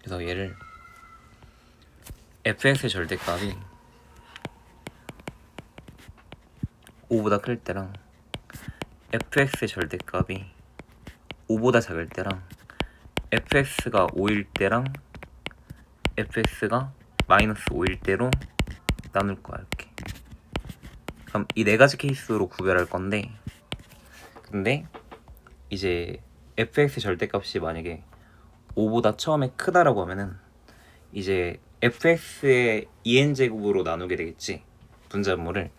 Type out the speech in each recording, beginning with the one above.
그래서 얘를 fx의 절대값이 5보다 클 때랑 fx의 절대값이 5보다 작을 때랑 fx가 5일 때랑 fx가 마이너스 5일 때로 나눌 거야. 이렇게. 그럼 이 네 가지 케이스로 구별할 건데, 근데 이제 fx의 절대값이 만약에 5보다 처음에 크다라고 하면은 이제 fx의 2n제곱으로 나누게 되겠지, 분자물을.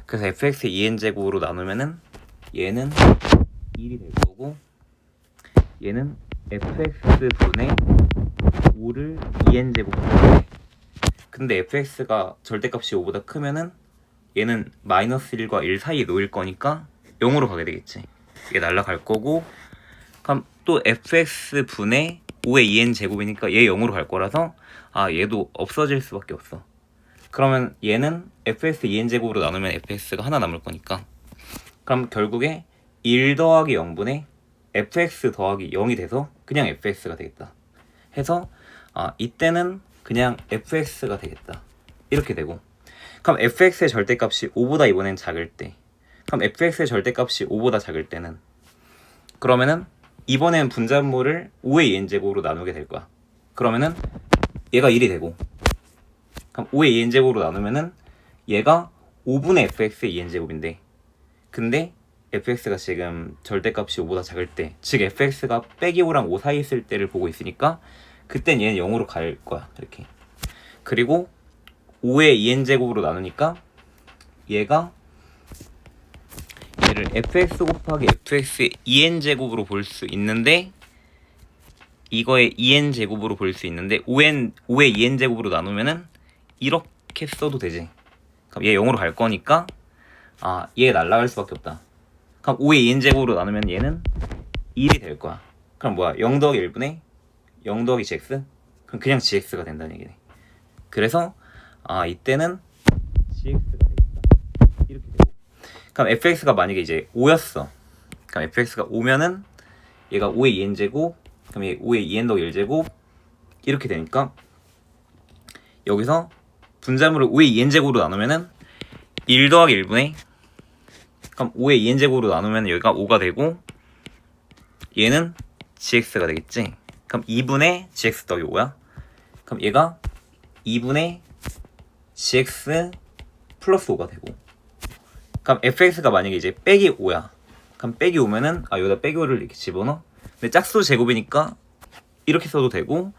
그래서 fx의 2n제곱으로 나누면은 얘는 1이 될 거고, 얘는 fx분의 5를 2n제곱으로 해. 근데 fx가 절대값이 5보다 크면은 얘는 마이너스 1과 1 사이에 놓일 거니까 0으로 가게 되겠지. 이게 날라갈 거고, 그럼 또 fx분의 5의 2n제곱이니까 얘 0으로 갈 거라서 얘도 없어질 수밖에 없어. 그러면 얘는 fx 2n제곱으로 나누면 fx가 하나 남을 거니까, 그럼 결국에 1 더하기 0분의 fx 더하기 0이 돼서 그냥 fx가 되겠다 해서 이때는 그냥 fx가 되겠다 이렇게 되고, 그럼 fx의 절대값이 5보다 이번엔 작을 때, 그럼 fx의 절대값이 5보다 작을 때는 그러면은 이번엔 분자물을 5의 2n제곱으로 나누게 될 거야. 그러면은 얘가 1이 되고, 그럼 5의 2n제곱으로 나누면은 얘가 5분의 fx의 2n제곱인데, 근데 fx가 지금 절대값이 5보다 작을 때, 즉 fx가 빼기 5랑 5 사이에 있을 때를 보고 있으니까 그땐 얘는 0으로 갈 거야. 이렇게. 그리고 5의 2n제곱으로 나누니까 얘를 fx 곱하기 fx의 2n제곱으로 볼 수 있는데, 이거의 2n제곱으로 볼 수 있는데 5의 2n제곱으로 나누면은 이렇게 써도 되지. 그럼 얘 0으로 갈 거니까 얘 날라갈 수밖에 없다. 그럼 5의 2n제곱으로 나누면 얘는 1이 될 거야. 그럼 뭐야? 0 더하기 1분의 0 더하기 gx? 그럼 그냥 gx가 된다는 얘기네. 그래서 이때는 gx가 되겠다. 이렇게 되고. 그럼 fx가 만약에 이제 5였어. 그럼 fx가 5면은 얘가 5의 2n제곱, 그럼 얘 5의 2n 더하기 1제곱 이렇게 되니까, 여기서 분자물을 5의 2n제곱으로 나누면은 1 더하기 1분의, 그럼 5의 2n제곱으로 나누면 여기가 5가 되고, 얘는 gx가 되겠지. 그럼 2분의 gx 더하기 5야. 그럼 얘가 2분의 gx 플러스 5가 되고, 그럼 fx가 만약에 이제 빼기 5야. 그럼 빼기 5면은 여기다 빼기 5를 이렇게 집어넣어. 근데 짝수 제곱이니까 이렇게 써도 되고,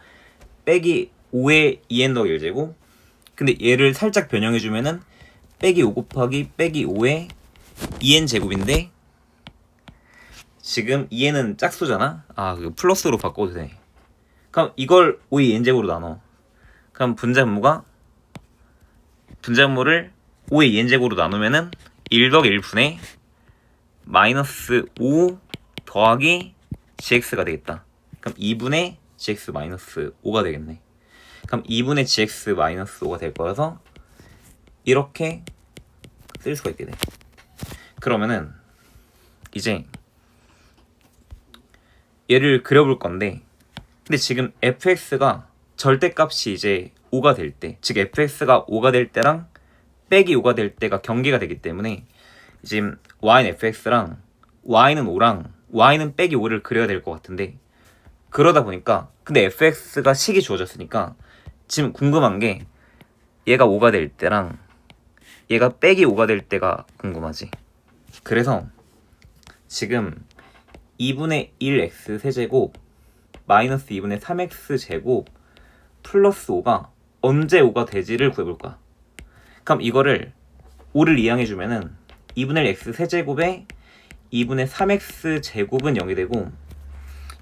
빼기 5의 2n 더하기 1제곱. 근데 얘를 살짝 변형해주면은 빼기 5 곱하기 빼기 5의 2n 제곱인데, 지금 2n은 짝수잖아. 그 플러스로 바꿔도 돼. 그럼 이걸 5의 2n 제곱으로 나눠. 그럼 분자물을 5의 2n 제곱으로 나누면은 1 더하기 1분의 마이너스 5 더하기 gx가 되겠다. 그럼 2분의 gx 마이너스 5가 되겠네. 그럼 2분의 gx 마이너스 5가 될 거라서 이렇게 쓸 수가 있게 돼. 그러면은 이제 얘를 그려볼 건데, 근데 지금 fx가 절대값이 이제 5가 될 때, 즉 fx가 5가 될 때랑 빼기 5가 될 때가 경계가 되기 때문에 지금 y는 fx랑 y는 5랑 y는 빼기 5를 그려야 될 것 같은데, 그러다 보니까, 근데 fx가 식이 주어졌으니까 지금 궁금한 게 얘가 5가 될 때랑 얘가 빼기 5가 될 때가 궁금하지. 그래서 지금 2분의 1x 세제곱 마이너스 2분의 3x 제곱 플러스 5가 언제 5가 되지를 구해볼 거야. 그럼 이거를 5를 이항해주면은 2분의 1 x 세제곱에 2분의 3x 제곱은 0이 되고,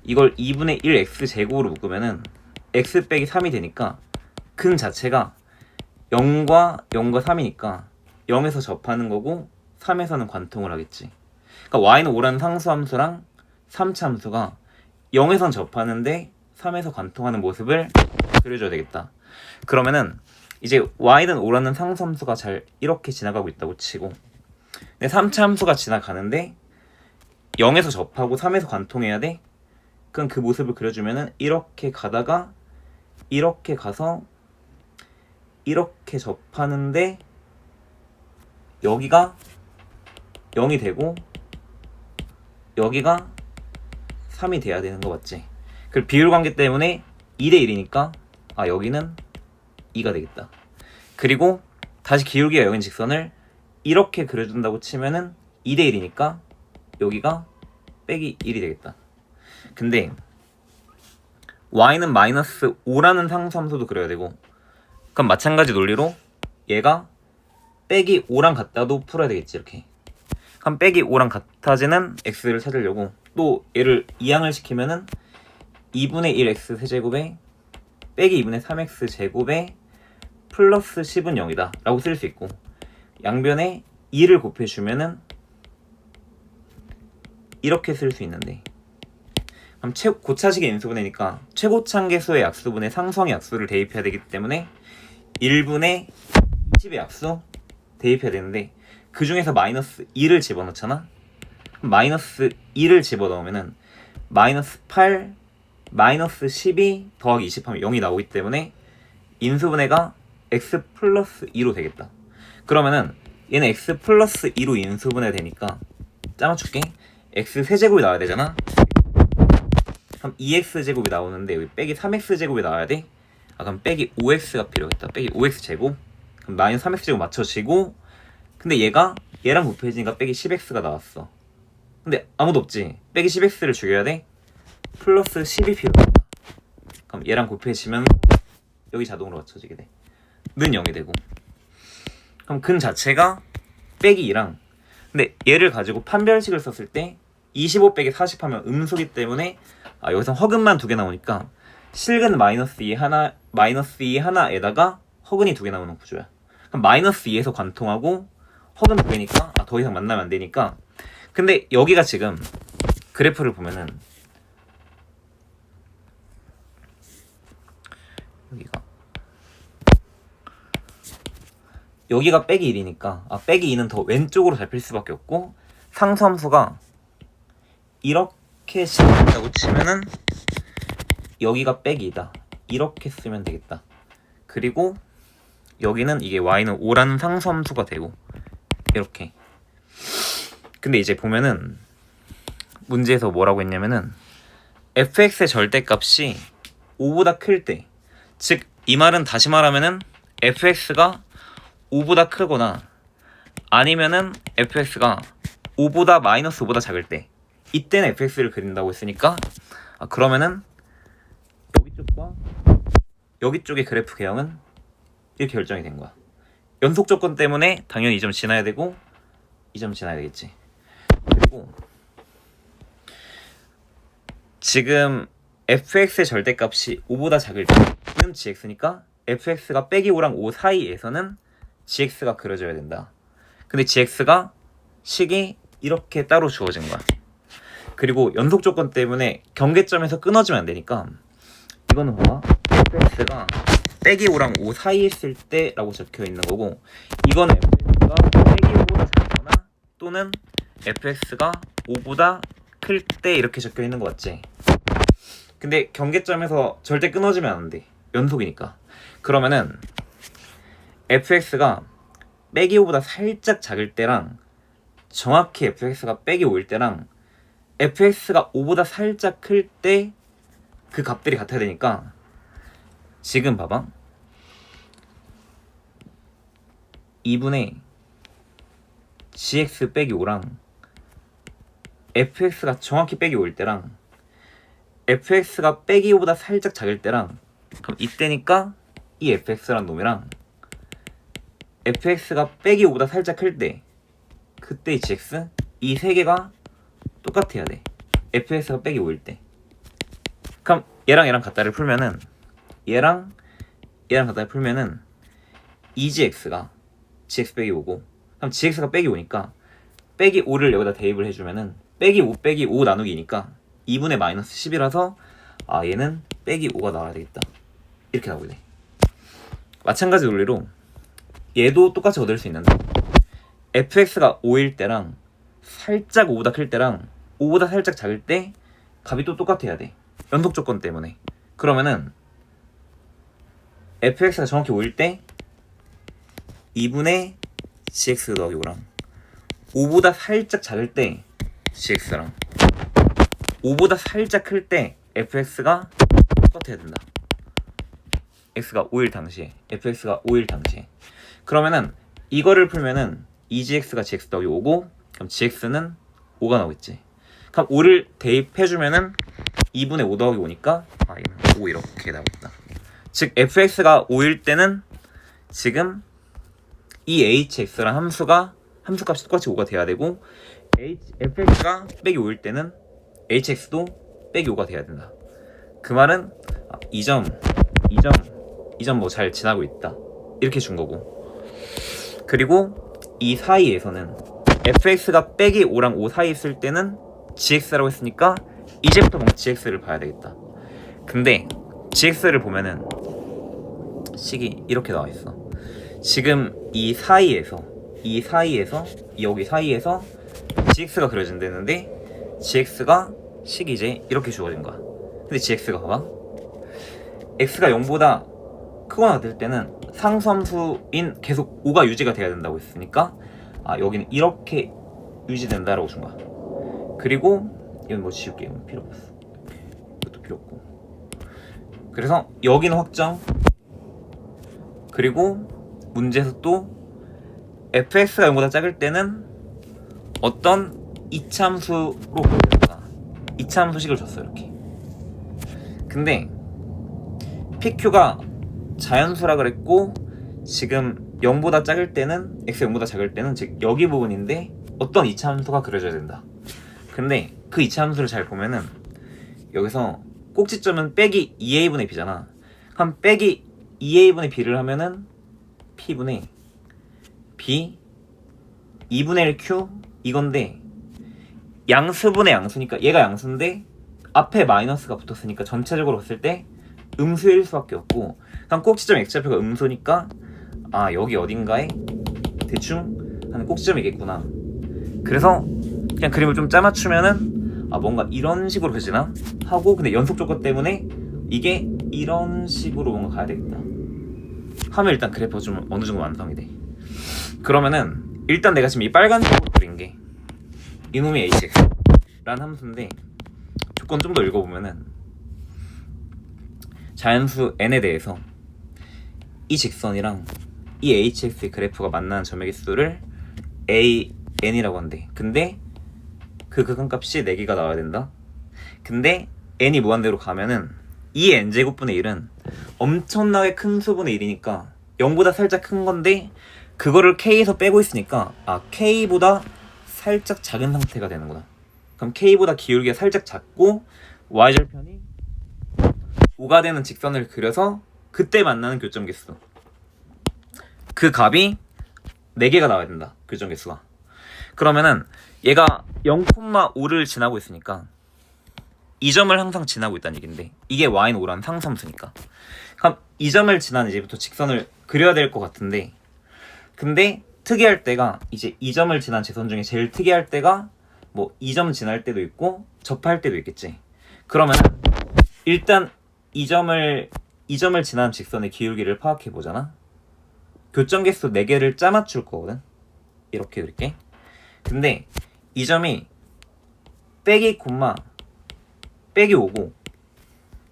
이걸 2분의 1 x 제곱으로 묶으면은 x 빼기 3이 되니까 근 자체가 0과 3이니까 0에서 접하는 거고 3에서는 관통을 하겠지. 그러니까 y는 5라는 상수함수랑 3차 함수가 0에선 접하는데 3에서 관통하는 모습을 그려줘야 되겠다. 그러면은 이제 y는 5라는 상수함수가 잘 이렇게 지나가고 있다고 치고, 근데 3차 함수가 지나가는데 0에서 접하고 3에서 관통해야 돼. 그럼 그 모습을 그려주면은 이렇게 가다가 이렇게 가서 이렇게 접하는데 여기가 0이 되고 여기가 3이 돼야 되는 거 맞지? 그 비율 관계 때문에 2대 1이니까 여기는 2가 되겠다. 그리고 다시 기울기가 0인 직선을 이렇게 그려준다고 치면은 2대 1이니까 여기가 빼기 1이 되겠다. 근데 y는 마이너스 5라는 상수함수도 그려야 되고, 그럼 마찬가지 논리로 얘가 빼기 5랑 같다도 풀어야 되겠지. 이렇게 그럼 빼기 5랑 같아지는 x를 찾으려고 또 얘를 이항을 시키면은 2분의 1x 세제곱에 빼기 2분의 3x 제곱에 플러스 10은 0이다 라고 쓸 수 있고, 양변에 2를 곱해주면은 이렇게 쓸 수 있는데, 그럼 고차식의 인수분해니까 최고차항계수의 약수분의 상수항의 약수를 대입해야 되기 때문에 1분의 20의 약수 대입해야 되는데, 그 중에서 마이너스 2를 집어넣잖아. 그럼 마이너스 2를 집어넣으면은 마이너스 8 마이너스 12 더하기 20 하면 0이 나오기 때문에 인수분해가 x 플러스 2로 되겠다. 그러면은 얘는 x 플러스 2로 인수분해 되니까 짜맞출게. x 세제곱이 나와야 되잖아. 그럼 2x제곱이 나오는데 여기 빼기 3x제곱이 나와야 돼. 그럼 빼기 5x가 필요하겠다. 빼기 5x제곱. 그럼 마이너스 3x제곱 맞춰지고, 근데 얘가 얘랑 곱해지니까 빼기 10x가 나왔어. 근데 아무도 없지. 빼기 10x를 죽여야 돼. 플러스 10이 필요하다. 그럼 얘랑 곱해지면 여기 자동으로 맞춰지게 돼. 는 0이 되고. 그럼 근 자체가 빼기 2랑, 근데 얘를 가지고 판별식을 썼을 때 25 빼기 40 하면 음수기 때문에 여기서 허근만 2개 나오니까 실근 마이너스 2 하나, 마이너스 2 하나에다가 허근이 2개 나오는 구조야. 그럼 마이너스 2에서 관통하고 허근 2개니까 더 이상 만나면 안 되니까. 근데 여기가 지금 그래프를 보면은 여기가 빼기 1이니까 빼기 2는 더 왼쪽으로 잡힐 수밖에 없고, 상수함수가 이렇게 시작한다고 치면은 여기가 빼기 2다 이렇게 쓰면 되겠다. 그리고 여기는 이게 y는 5라는 상수함수가 되고 이렇게. 근데 이제 보면은 문제에서 뭐라고 했냐면은 fx의 절대값이 5보다 클 때, 즉 이 말은 다시 말하면은 fx가 5보다 크거나 아니면은 fx가 5보다 마이너스 5보다 작을 때, 이때는 fx를 그린다고 했으니까 그러면은 여기 쪽과 여기 쪽의 그래프 개형은 이렇게 결정이 된 거야. 연속 조건 때문에 당연히 이 점 지나야 되고 이 점 지나야 되겠지. 그리고 지금 fx의 절대값이 5보다 작을 때는 gx니까 fx가 빼기 5랑 5 사이에서는 gx가 그려져야 된다. 근데 gx가 식이 이렇게 따로 주어진 거야. 그리고 연속 조건 때문에 경계점에서 끊어지면 안 되니까 이거는 봐봐. fx가 빼기 5랑 5 사이에 있을 때라고 적혀 있는 거고, 이거는 fx가 빼기 5보다 작거나 또는 fx가 5보다 클 때 이렇게 적혀 있는 거 맞지? 근데 경계점에서 절대 끊어지면 안 돼. 연속이니까. 그러면은 fx가 빼기 5보다 살짝 작을 때랑 정확히 fx가 빼기 5일 때랑 fx가 5보다 살짝 클 때 그 값들이 같아야 되니까, 지금 봐봐. 2분의 gx 빼기 5랑 fx가 정확히 빼기 5일 때랑 fx가 빼기 5보다 살짝 작을 때랑, 그럼 이때니까 이 fx란 놈이랑 fx가 빼기 5보다 살짝 클 때 그때 이 gx, 이 세 개가 똑같아야 돼. fx가 빼기 5일 때. 그럼 얘랑 얘랑 같다를 풀면은 얘랑 얘랑 같다를 풀면은 2gx가 gx 빼기 5고, 그럼 gx가 빼기 5니까 빼기 5를 여기다 대입을 해주면은 빼기 5 빼기 5 나누기니까 2분의 마이너스 10이라서 얘는 빼기 5가 나와야 되겠다. 이렇게 나오게 돼. 마찬가지 논리로 얘도 똑같이 얻을 수 있는데 fx가 5일 때랑 살짝 5보다 클 때랑 5보다 살짝 작을 때 값이 또 똑같아야 돼. 연속 조건 때문에. 그러면은 fx가 정확히 5일 때 2분의 gx 더하기 5랑 5보다 살짝 작을 때 gx랑 5보다 살짝 클 때 fx가 똑같아야 된다. x가 5일 당시에 fx가 5일 당시에 그러면은 이거를 풀면은 2gx가 gx 더하기 5고 그럼 gx는 5가 나오겠지. 그럼 5를 대입해주면은 2분의 5 더하기 5니까 얘는 5 이렇게 나오겠다. 즉 fx가 5일 때는 지금 이 hx랑 함수 값이 똑같이 5가 돼야 되고 fx가 빼기 5일 때는 hx도 빼기 5가 돼야 된다. 그 말은 이 점 뭐 잘 지나고 있다 이렇게 준 거고, 그리고 이 사이에서는 fx가 빼기 5랑 5 사이 있을 때는 gx라고 했으니까 이제부터 뭔가 gx를 봐야 되겠다. 근데 gx를 보면은 식이 이렇게 나와 있어. 지금 이 사이에서 여기 사이에서 gx가 그려진다는데 gx가 식이 이제 이렇게 주어진 거야. 근데 gx가 봐봐, x가 0보다 크거나 같을 때는 상수함수인 계속 5가 유지가 돼야 된다고 했으니까 여기는 이렇게 유지된다라고 준 거야. 그리고 이건 뭐 지울게, 이건 필요 없어. 이것도 필요 없고. 그래서 여기는 확정. 그리고 문제에서 또 fx가 0보다 작을 때는 어떤 이차함수로 보여준다. 이차함수식을 줬어 이렇게. 근데 pq가 자연수라 그랬고 지금 0보다 작을 때는 x 0보다 작을 때는 즉 여기 부분인데 어떤 이차함수가 그려져야 된다. 근데 그 이차함수를 잘 보면은 여기서 꼭지점은 빼기 2a분의 b잖아. 그럼 빼기 2a분의 b를 하면은 p분의 b 2분의 1q 이건데 양수분의 양수니까 얘가 양수인데 앞에 마이너스가 붙었으니까 전체적으로 봤을 때 음수일 수밖에 없고, 그럼 꼭지점 x좌표가 음수니까 여기 어딘가에 대충 한 꼭지점이겠구나. 그래서 그냥 그림을 좀 짜맞추면은 뭔가 이런 식으로 그려지나 하고, 근데 연속 조건 때문에 이게 이런 식으로 뭔가 가야 되겠다 하면 일단 그래프가 좀 어느 정도 완성이 돼. 그러면은 일단 내가 지금 이 빨간색으로 그린 게 이놈이 hx라는 함수인데, 조건 좀 더 읽어보면은 자연수 n에 대해서 이 직선이랑 이 hx의 그래프가 만나는 점의 개수를 an이라고 한대. 근데 그 극한값이 4개가 나와야 된다. 근데 n이 무한대로 가면은 이 n제곱분의 1은 엄청나게 큰 수분의 1이니까 0보다 살짝 큰 건데 그거를 k에서 빼고 있으니까 k보다 살짝 작은 상태가 되는구나. 그럼 k보다 기울기가 살짝 작고 y절편이 5가 되는 직선을 그려서 그때 만나는 교점 개수, 그 값이 4개가 나와야 된다. 교점 개수가. 그러면은 얘가 0,5를 지나고 있으니까 이 점을 항상 지나고 있다는 얘기인데 이게 y는 5라는 상수함수니까 그럼 이 점을 지나는 이제부터 직선을 그려야 될 것 같은데, 근데 특이할 때가 이제 이 점을 지난 직선 중에 제일 특이할 때가 뭐 이 점 지날 때도 있고 접할 때도 있겠지. 그러면 일단 이 점을 지난 직선의 기울기를 파악해 보잖아. 교점 개수 4개를 짜 맞출 거거든. 이렇게 그릴게. 근데 이 점이 빼기 5고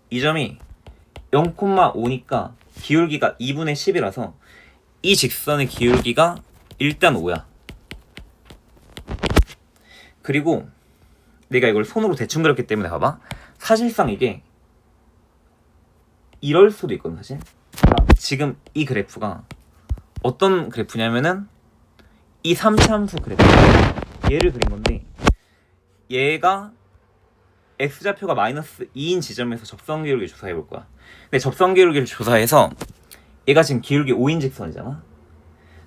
이 점이 0,5니까 기울기가 2분의 10이라서 이 직선의 기울기가 일단 5야. 그리고 내가 이걸 손으로 대충 그렸기 때문에 봐봐. 사실상 이게 이럴 수도 있거든. 사실 지금 이 그래프가 어떤 그래프냐면은 이 3차함수 그래프, 얘를 그린 건데 얘가 x좌표가 마이너스 2인 지점에서 접선 기울기를 조사해 볼 거야. 근데 접선 기울기를 조사해서 얘가 지금 기울기 5인 직선이잖아.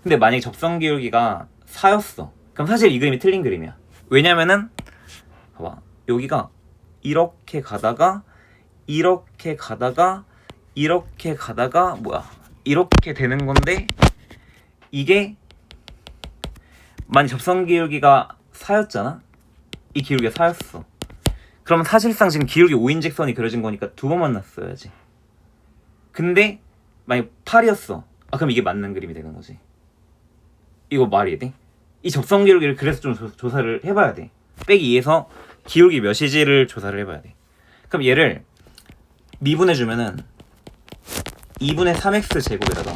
근데 만약에 접선 기울기가 4였어. 그럼 사실 이 그림이 틀린 그림이야. 왜냐면은 봐봐, 여기가 이렇게 가다가 이렇게 가다가 이렇게 되는 건데 이게 만약 접선 기울기가 4였잖아. 이 기울기가 4였어. 그러면 사실상 지금 기울기 5인 직선이 그려진 거니까 2번 만났어야지. 근데 만약 8이었어. 그럼 이게 맞는 그림이 되는 거지. 이거 말이 돼? 이 접선 기울기를 그래서 좀 조사를 해봐야 돼. 빼기 2에서 기울기 몇이지를 조사를 해봐야 돼. 그럼 얘를 미분해주면은 2분의 3x 제곱에다가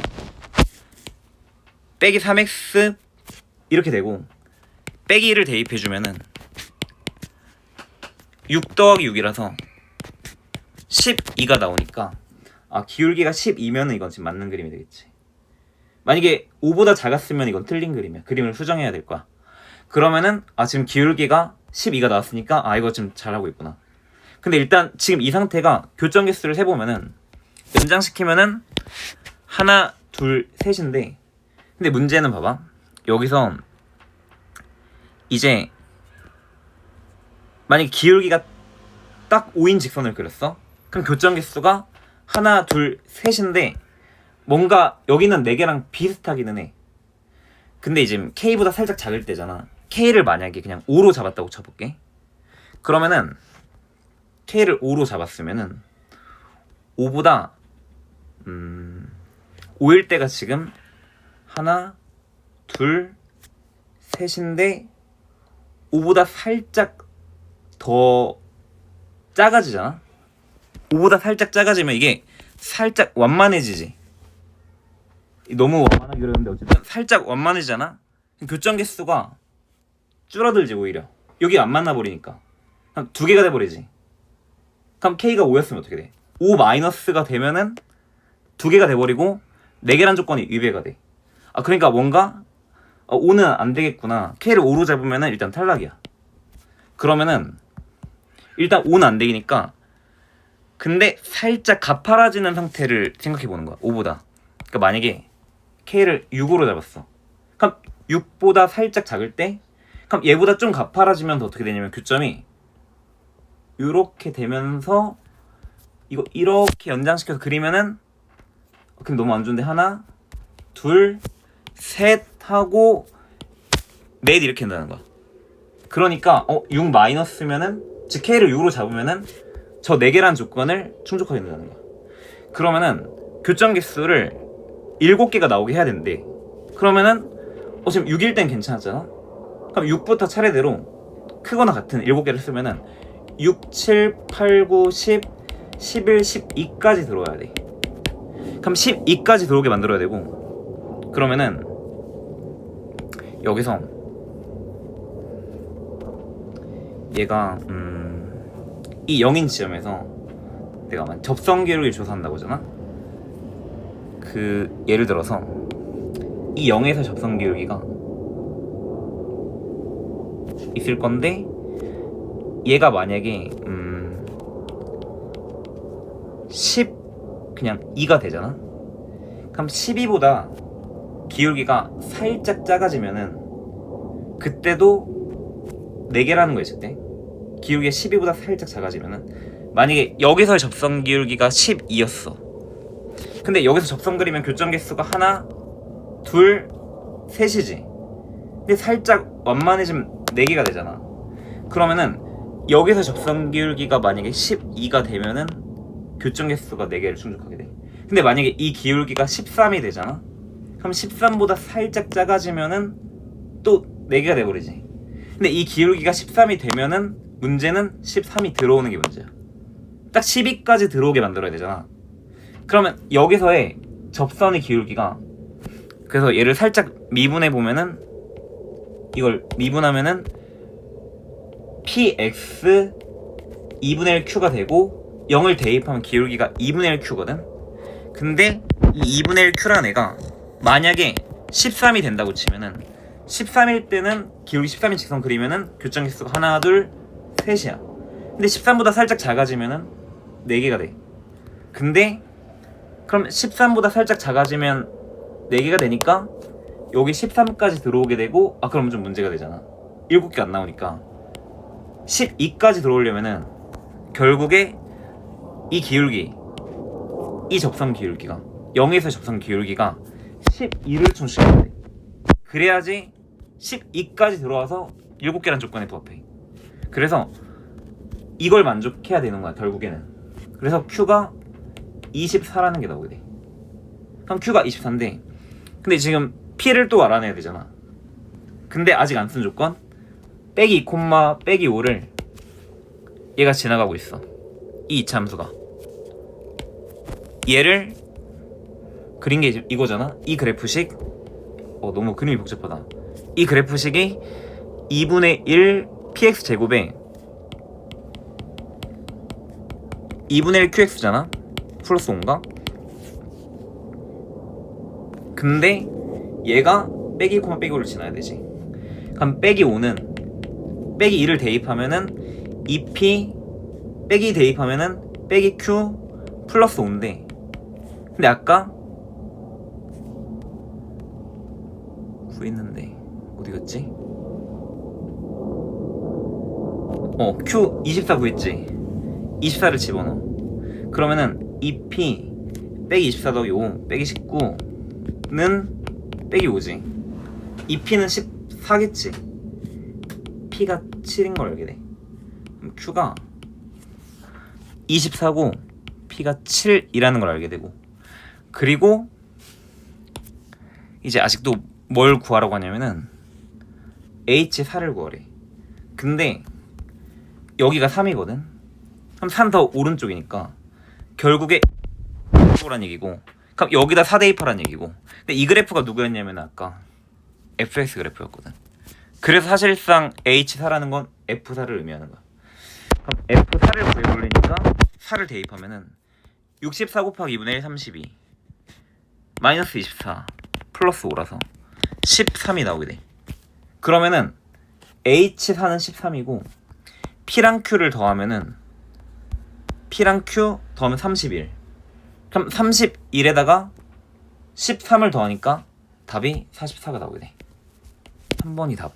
빼기 3x 이렇게 되고 빼기 1을 대입해주면은 6 더하기 6이라서 12가 나오니까 기울기가 12면은 이건 지금 맞는 그림이 되겠지. 만약에 5보다 작았으면 이건 틀린 그림이야. 그림을 수정해야 될 거야. 그러면은 지금 기울기가 12가 나왔으니까 이거 지금 잘하고 있구나. 근데 일단 지금 이 상태가 교점 개수를 세보면은 연장시키면은 하나, 둘, 셋인데 근데 문제는 봐봐. 여기서 이제 만약에 기울기가 딱 5인 직선을 그렸어? 그럼 교점 개수가 하나, 둘, 셋인데 뭔가 여기는 4개랑 비슷하기는 해. 근데 이제 K보다 살짝 작을 때잖아. K를 만약에 그냥 5로 잡았다고 쳐볼게. 그러면은 K를 5로 잡았으면은 5보다 5일 때가 지금 하나, 둘, 셋인데 5보다 살짝 더 작아지잖아. 5보다 살짝 작아지면 이게 살짝 완만해지지. 너무 완만하게 그렸는데 어쨌든 살짝 완만해지잖아. 교점 개수가 줄어들지 오히려. 여기 안 만나버리니까 한 2개가 돼버리지. 그럼 K가 5였으면 어떻게 돼? 5 마이너스가 되면은 2개가 돼버리고 4개란 조건이 위배가 돼. 그러니까 뭔가 5는 안 되겠구나. K를 5로 잡으면은 일단 탈락이야. 그러면은 일단 5는 안 되니까 근데 살짝 가파라지는 상태를 생각해 보는 거야. 5보다. 그러니까 만약에 K를 6으로 잡았어. 그럼 6보다 살짝 작을 때 그럼 얘보다 좀 가파라지면 더 어떻게 되냐면 교점이 이렇게 되면서 이거 이렇게 연장시켜서 그리면은 그럼 너무 안 좋은데 하나, 둘, 셋 하고 넷 이렇게 된다는 거야. 그러니까 6 마이너스면은 즉 K를 6으로 잡으면은 저 4개란 조건을 충족하게 된다는 거야. 그러면은 교점 개수를 7개가 나오게 해야 되는데 그러면은 지금 6일 땐 괜찮았잖아. 그럼 6부터 차례대로 크거나 같은 7개를 쓰면은 6, 7, 8, 9, 10, 11, 12까지 들어와야 돼. 그럼 12까지 들어오게 만들어야 되고 그러면은 여기서 얘가 이 0인 지점에서 내가 접선 기울기를 조사한다고 하잖아. 그 예를 들어서 이 0에서 접선 기울기가 있을 건데 얘가 만약에 10 그냥 2가 되잖아. 그럼 12보다 기울기가 살짝 작아지면은 그때도 4개라는 거 있을 때 기울기가 12보다 살짝 작아지면은 만약에 여기서의 접선 기울기가 12였어. 근데 여기서 접선 그리면 교점 개수가 하나, 둘, 셋이지. 근데 살짝 완만해지면 4개가 되잖아. 그러면은 여기서 접선 기울기가 만약에 12가 되면은 교점 개수가 4개를 충족하게 돼. 근데 만약에 이 기울기가 13이 되잖아. 그럼 13보다 살짝 작아지면은 또 4개가 돼버리지. 근데 이 기울기가 13이 되면은 문제는 13이 들어오는 게 문제야. 딱 12까지 들어오게 만들어야 되잖아. 그러면 여기서의 접선의 기울기가 그래서 얘를 살짝 미분해 보면은 이걸 미분하면은 px 2분의 1q가 되고 0을 대입하면 기울기가 2분의 1q거든. 근데 이 2분의 1q라는 애가 만약에 13이 된다고 치면은 13일 때는 기울기 13인 직선 그리면은 교점 개수가 하나, 둘, 셋이야. 근데 13보다 살짝 작아지면은 4개가 돼. 근데 그럼 13보다 살짝 작아지면 4개가 되니까 여기 13까지 들어오게 되고 그러면 좀 문제가 되잖아. 7개 안 나오니까 12까지 들어오려면은 결국에 이 기울기 이 접선 기울기가 0에서 접선 기울기가 12를 충족해야 돼. 그래야지 12까지 들어와서 7개란 조건에 부합해. 그래서 이걸 만족해야 되는 거야 결국에는. 그래서 Q가 24라는 게 나오게 돼. 그럼 Q가 24인데 근데 지금 P를 또 알아내야 되잖아. 근데 아직 안 쓴 조건 빼기 2, 빼기 5를 얘가 지나가고 있어. 이 이차함수가. 얘를 그린 게 이거잖아. 이 그래프식 너무 그림이 복잡하다. 이 그래프식이 2분의 1 px 제곱에 2분의 1 qx잖아. 플러스 5인가? 근데 얘가 빼기 1, 빼기 5를 지나야 되지. 그럼 빼기 5는 빼기 2를 대입하면은 2p 빼기 2 대입하면은 빼기 q 플러스 5인데 근데 아까 구했는데 어디 갔지? q 24 구했지? 24를 집어넣어. 그러면은 2p 빼기 24 더하기 5 빼기 19는 빼기 5지. 2p는 14겠지. p가 7인 걸 알게 돼. 그럼 q가 24고 p가 7이라는 걸 알게 되고 그리고 이제 아직도 뭘 구하라고 하냐면은 h4를 구하래. 근데 여기가 3이거든. 그럼 3 더 오른쪽이니까 결국에 란 얘기고 그럼 여기다 4 대입하란 얘기고 근데 이 그래프가 누구였냐면 아까 fx 그래프였거든. 그래서 사실상 h4라는 건 f4를 의미하는 거야. 그럼 f4를 구해보려니까 4를 대입하면은 64 곱하기 2분의 1 32 마이너스 24 플러스 5라서 13이 나오게 돼. 그러면은 h4는 13이고 p랑 q를 더하면은 p랑 q 더하면 31. 그럼 31에다가 13을 더하니까 답이 44가 나오게 돼. 3번이 답.